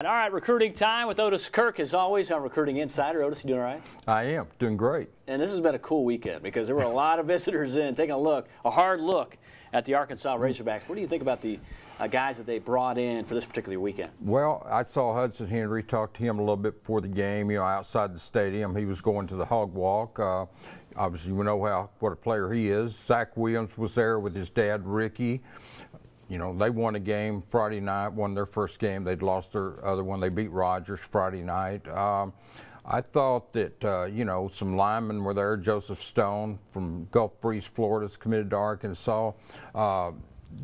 All right, recruiting time with Otis Kirk, as always, on Recruiting Insider. Otis, you doing all right? I am, doing great. And this has been a cool weekend because there were a lot of visitors in, taking a hard look at the Arkansas Razorbacks. What do you think about the guys that they brought in for this particular weekend? Well, I saw Hudson Henry, talked to him a little bit before the game, outside the stadium. He was going to the Hog Walk. Obviously, we know what a player he is. Zach Williams was there with his dad, Ricky. They won a game Friday night, won their first game. They'd lost their other one. They beat Rogers Friday night. I thought that, some linemen were there. Joseph Stone from Gulf Breeze, Florida, is committed to Arkansas.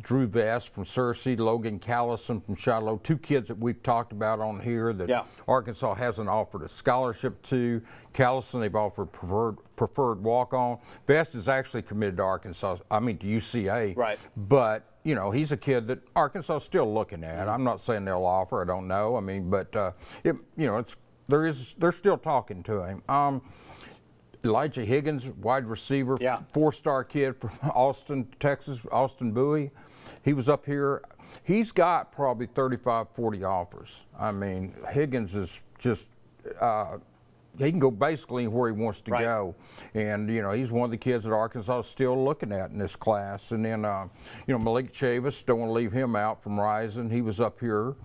Drew Vest from Searcy, Logan Callison from Shiloh, two kids that we've talked about on here that Arkansas hasn't offered a scholarship to. Callison, they've offered preferred walk-on. Vest is actually committed to Arkansas, to UCA. Right. But, he's a kid that Arkansas is still looking at. I'm not saying they'll offer, I don't know. They're still talking to him. Elijah Higgins, wide receiver, four-star kid from Austin, Texas, Austin Bowie. He was up here. He's got probably 35, 40 offers. Higgins is just he can go basically where he wants to go. And, he's one of the kids that Arkansas is still looking at in this class. And then, Malik Chavis, don't want to leave him out from Rising. He was up here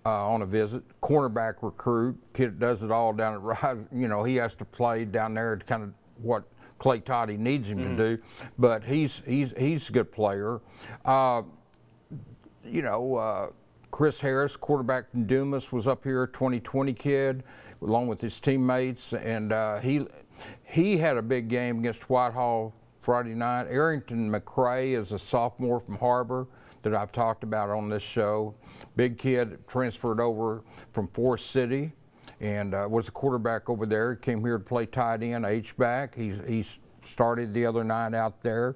on a visit. Cornerback recruit, kid that does it all down at Rising. He has to play down there to kind of what Clay Toddy needs him to do. But he's a good player. Chris Harris, quarterback from Dumas, was up here, 2020 kid, along with his teammates, and he had a big game against Whitehall Friday night. Arrington McCray is a sophomore from Harbor that I've talked about on this show. Big kid, transferred over from Forest City and was a quarterback over there. Came here to play tight end, H-back. He started the other night out there.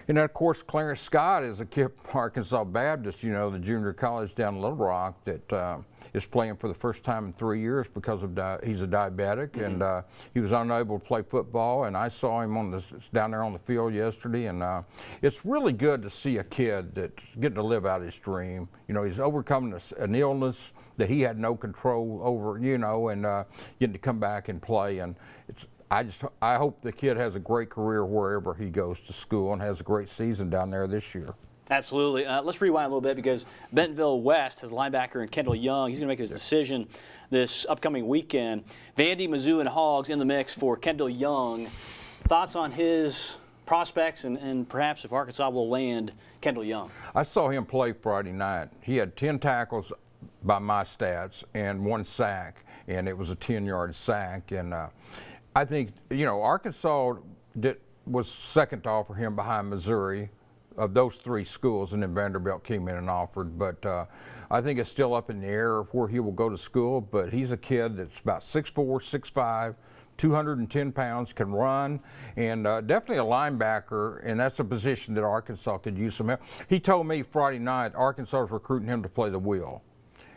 And then, of course, Clarence Scott is a kid from Arkansas Baptist, the junior college down in Little Rock that is playing for the first time in 3 years because of he's a diabetic, and he was unable to play football. And I saw him down there on the field yesterday, and it's really good to see a kid that's getting to live out his dream. He's overcoming an illness that he had no control over, and getting to come back and play. And I hope the kid has a great career wherever he goes to school and has a great season down there this year. Absolutely. Let's rewind a little bit because Bentonville West has linebacker and Kendall Young. He's going to make his decision this upcoming weekend. Vandy, Mizzou, and Hogs in the mix for Kendall Young. Thoughts on his prospects and perhaps if Arkansas will land Kendall Young? I saw him play Friday night. He had 10 tackles by my stats and 1 sack, and it was a 10-yard sack. And I think, Arkansas was second to offer him behind Missouri of those 3 schools, and then Vanderbilt came in and offered. But I think it's still up in the air where he will go to school. But he's a kid that's about 6'4", 6'5", 210 pounds, can run, and definitely a linebacker, and that's a position that Arkansas could use some help. He told me Friday night Arkansas is recruiting him to play the wheel.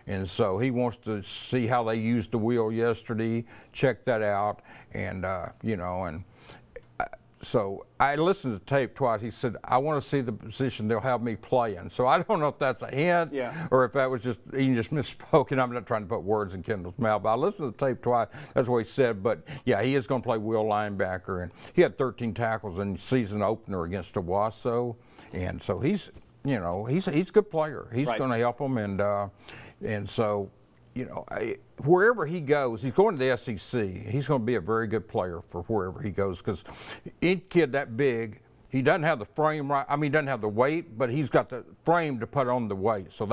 And so he wants to see how they used the wheel yesterday, check that out, and, so I listened to the tape twice. He said, I want to see the position they'll have me playing. So I don't know if that's a hint or if that was he just misspoke, and I'm not trying to put words in Kendall's mouth, but I listened to the tape twice. That's what he said. But, yeah, he is going to play wheel linebacker. And he had 13 tackles in the season opener against Owasso. And so he's a good player. He's going to help them. And so, wherever he goes, he's going to the SEC. He's going to be a very good player for wherever he goes because any kid that big, he doesn't have the frame right. He doesn't have the weight, but he's got the frame to put on the weight. So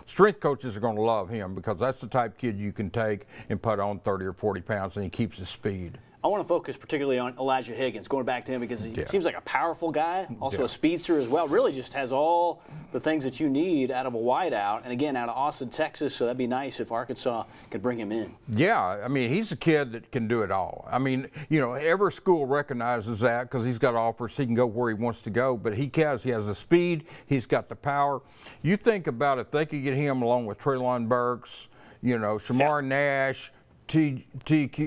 strength coaches are going to love him because that's the type of kid you can take and put on 30 or 40 pounds, and he keeps his speed. I want to focus particularly on Elijah Higgins, going back to him because he seems like a powerful guy, also a speedster as well. Really just has all the things that you need out of a wideout. And again, out of Austin, Texas, so that'd be nice if Arkansas could bring him in. Yeah, he's a kid that can do it all. Every school recognizes that because he's got offers. He can go where he wants to go, but he has the speed, he's got the power. You think about if they could get him along with Treylon Burks, Shamar Nash, TQ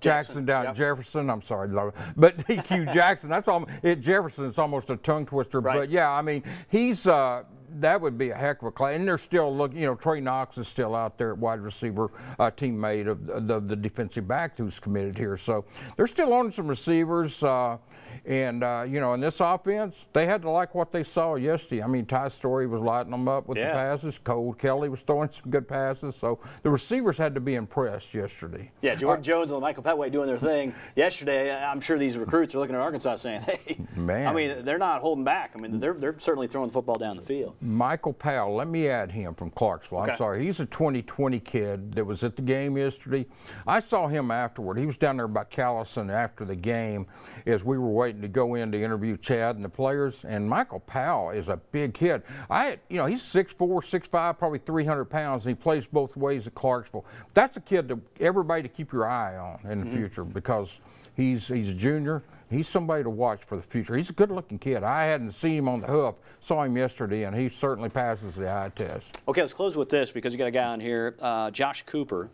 Jackson down at Jefferson. I'm sorry, but TQ Jackson. That's all. Jefferson is almost a tongue twister. Right. But yeah, he's that would be a heck of a class. And they're still looking, you know, Trey Knox is still out there at wide receiver, teammate of the defensive back who's committed here. So they're still on some receivers. And, you know, in this offense, they had to like what they saw yesterday. I mean, Ty Story was lighting them up with the passes. Cole Kelly was throwing some good passes. So the receivers had to be impressed yesterday. Yeah, Jordan Jones and Michael Petway doing their thing yesterday. I'm sure these recruits are looking at Arkansas saying, hey, man. I mean, they're not holding back. I mean, they're certainly throwing the football down the field. Michael Powell, let me add him from Clarksville. Okay. I'm sorry. He's a 2020 kid that was at the game yesterday. I saw him afterward. He was down there by Callison after the game as we were waiting to go in to interview Chad and the players. And Michael Powell is a big kid. You know, he's 6'4", 6'5", probably 300 pounds, and he plays both ways at Clarksville. That's a kid that everybody to keep your eye on in the future because he's a junior. He's somebody to watch for the future. He's a good-looking kid. I hadn't seen him on the hoof. Saw him yesterday, and he certainly passes the eye test. Okay, let's close with this because you got a guy on here, Josh Cooper,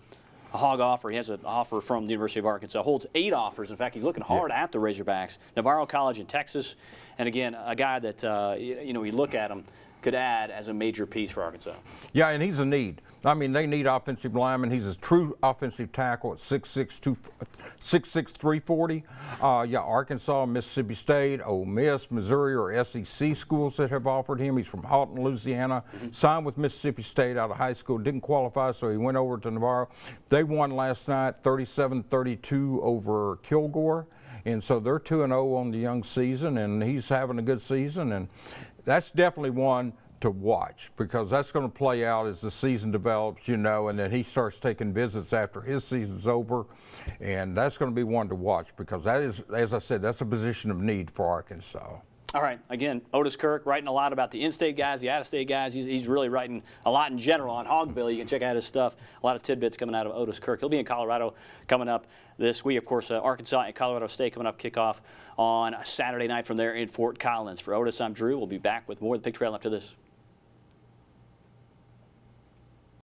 a hog offer. He has an offer from the University of Arkansas. Holds 8 offers. In fact, he's looking hard at the Razorbacks. Navarro College in Texas, and again, a guy that you know, you look at him, could add as a major piece for Arkansas. Yeah, and he's a need. I mean, they need offensive linemen. He's a true offensive tackle at 6'6", 340. Yeah, Arkansas, Mississippi State, Ole Miss, Missouri are SEC schools that have offered him. He's from Houghton, Louisiana. Signed with Mississippi State out of high school. Didn't qualify, so he went over to Navarro. They won last night 37-32 over Kilgore. And so they're 2-0 on the young season, and he's having a good season. And that's definitely one to watch because that's going to play out as the season develops, you know, and then he starts taking visits after his season's over. And that's going to be one to watch because that is, as I said, that's a position of need for Arkansas. All right, again, Otis Kirk writing a lot about the in-state guys, the out-of-state guys. He's really writing a lot in general on Hogville. You can check out his stuff. A lot of tidbits coming out of Otis Kirk. He'll be in Colorado coming up this week. Of course, Arkansas and Colorado State coming up, kickoff on a Saturday night from there in Fort Collins. For Otis, I'm Drew. We'll be back with more of the Pig Trail after this.